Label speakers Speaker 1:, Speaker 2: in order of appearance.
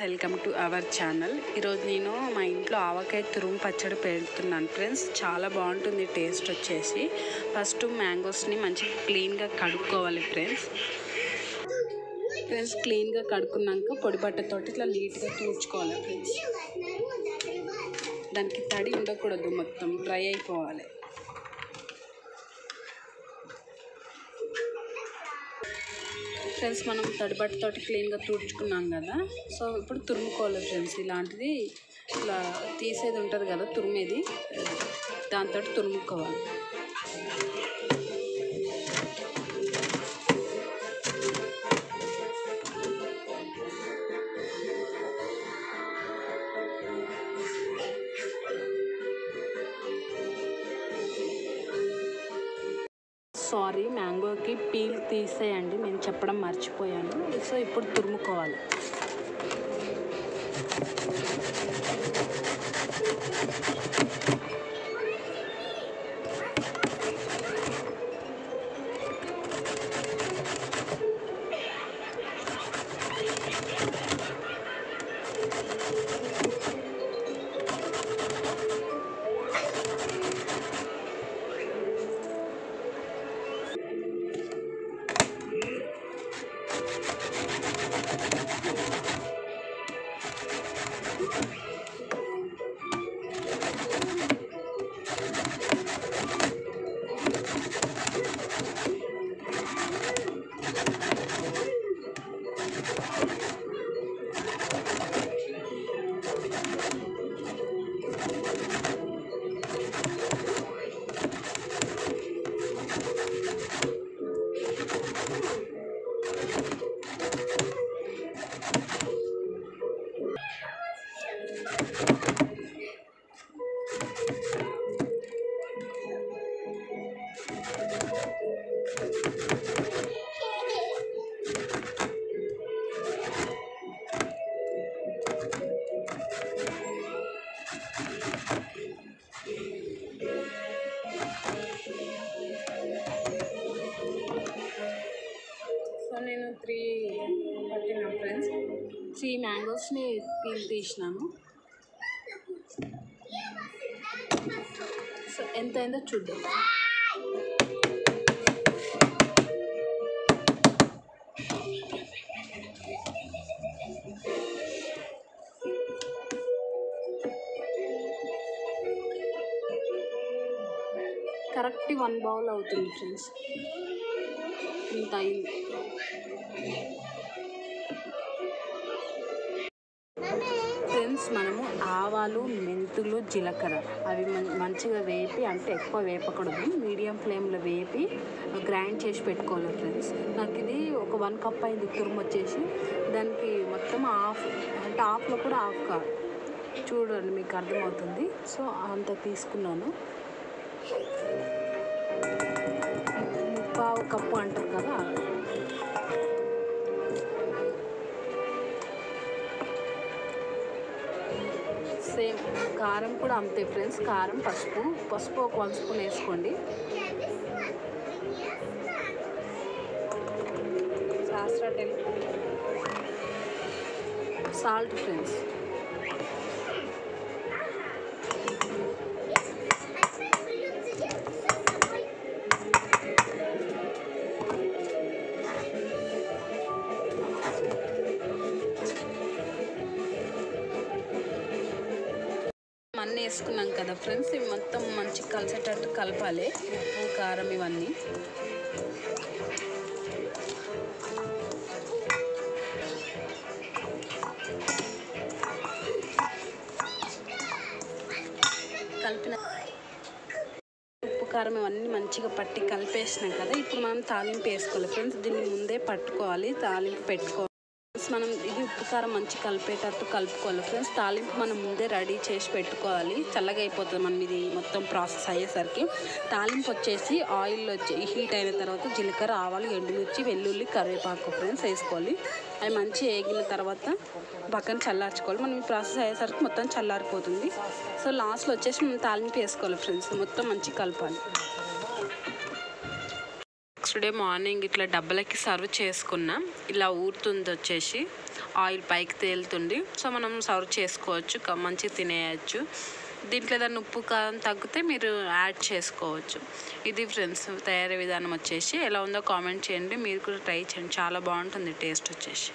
Speaker 1: Welcome to our channel. ఈరోజు నేను మా ఇంట్లో ఆవకాయ తురుము పచ్చడి పెడుతున్నాను ఫ్రెండ్స్. చాలా బాగుంటుంది టేస్ట్ వచ్చేసి. ఫస్ట్ మ్యాంగోస్ని మంచిగా క్లీన్గా కడుక్కోవాలి ఫ్రెండ్స్. క్లీన్గా కడుక్కున్నాక పొడి బట్టతోటి ఇట్లా నీట్గా తూడ్చుకోవాలి ఫ్రెండ్స్. దానికి తడి ఉండకూడదు, మొత్తం డ్రై అయిపోవాలి. ఫ్రెండ్స్ మనం తడిబట్టతోటి క్లీన్గా తుడుచుకున్నాం కదా, సో ఇప్పుడు తురుముకోవాలి ఫ్రెండ్స్. ఇలాంటిది ఇట్లా తీసేది ఉంటుంది కదా, తురిమేది, దాంతో తురుముకోవాలి. సారీ, మ్యాంగోకి పీల్ తీసేయండి, నేను చెప్పడం మర్చిపోయాను. సో ఇప్పుడు తురుముకోవాలి. నేను 3 పట్టిన ఫ్రెండ్స్, 3 మ్యాంగోస్ని పీల్ తీసినాను. సో ఎంత అయిందో చూద్దాం. కరెక్ట్ 1 బౌల్ అవుతుంది ఫ్రెండ్స్, ఇంత అయింది. ఫ్రెండ్స్ మనము ఆవాలు, మెంతులు, జీలకర్ర అవి మంచిగా వేపి, అంటే ఎక్కువ వేపకూడదు, మీడియం ఫ్లేమ్లో వేపి గ్రైండ్ చేసి పెట్టుకోవాలి ఫ్రెండ్స్. నాకు ఇది ఒక 1 కప్ అయింది తురుము వచ్చేసి. దానికి మొత్తం హాఫ్, అంటే హాఫ్లో కూడా హాఫ్ కాదు, చూడండి మీకు అర్థమవుతుంది. సో అంత తీసుకున్నాను. 1/4 కప్పు అంటారు కదా. సేమ్ కారం కూడా అంతే ఫ్రెండ్స్. కారం, పసుపు ఒక 1 స్పూన్ వేసుకోండి. Salt friends. అన్నీ వేసుకున్నాం కదా ఫ్రెండ్స్, ఇవి మొత్తం మంచిగా కలిసేటట్టు కలపాలి, ఉప్పు, కారం ఇవన్నీ. కలిపిన ఉప్పు, కారం ఇవన్నీ మంచిగా పట్టి కలిపేసినాం కదా. ఇప్పుడు మనం తాలింపు వేసుకోవాలి ఫ్రెండ్స్. దీన్ని ముందే పట్టుకోవాలి, తాలింపు పెట్టుకోవాలి. మనం ఇది ఉప్పు కారం మంచి కలిపేటట్టు కలుపుకోవాలి ఫ్రెండ్స్. తాలింపు మనం ముందే రెడీ చేసి పెట్టుకోవాలి, చల్లగా అయిపోతుంది మనం ఇది మొత్తం ప్రాసెస్ అయ్యేసరికి. తాలింపు వచ్చేసి ఆయిల్ హీట్ అయిన తర్వాత జీలకర్ర, ఆవాలు, ఎండుమిర్చి, వెల్లుల్లి, కరివేపాకు ఫ్రెండ్స్ వేసుకోవాలి. అవి మంచిగా వేగిన తర్వాత పక్కన చల్లార్చుకోవాలి. మనం ఈ ప్రాసెస్ అయ్యేసరికి మొత్తం చల్లారిపోతుంది. సో లాస్ట్లో వచ్చేసి మనం తాలింపు వేసుకోవాలి ఫ్రెండ్స్, మొత్తం మంచిగా కలపాలి. నెక్స్ట్ డే మార్నింగ్ ఇట్లా డబ్బలకి సర్వ్ చేసుకున్నాం. ఇలా ఊరుతుంది వచ్చేసి, ఆయిల్ పైకి తేలుతుంది. సో మనం సర్వ్ చేసుకోవచ్చు, మంచిగా తినేయచ్చు. దీంట్లో ఏదైనా ఉప్పు కారం తగ్గితే మీరు యాడ్ చేసుకోవచ్చు. ఇది ఫ్రెండ్స్ తయారీ విధానం వచ్చేసి. ఎలా ఉందో కామెంట్ చేయండి, మీరు కూడా ట్రై చేయండి, చాలా బాగుంటుంది టేస్ట్ వచ్చేసి.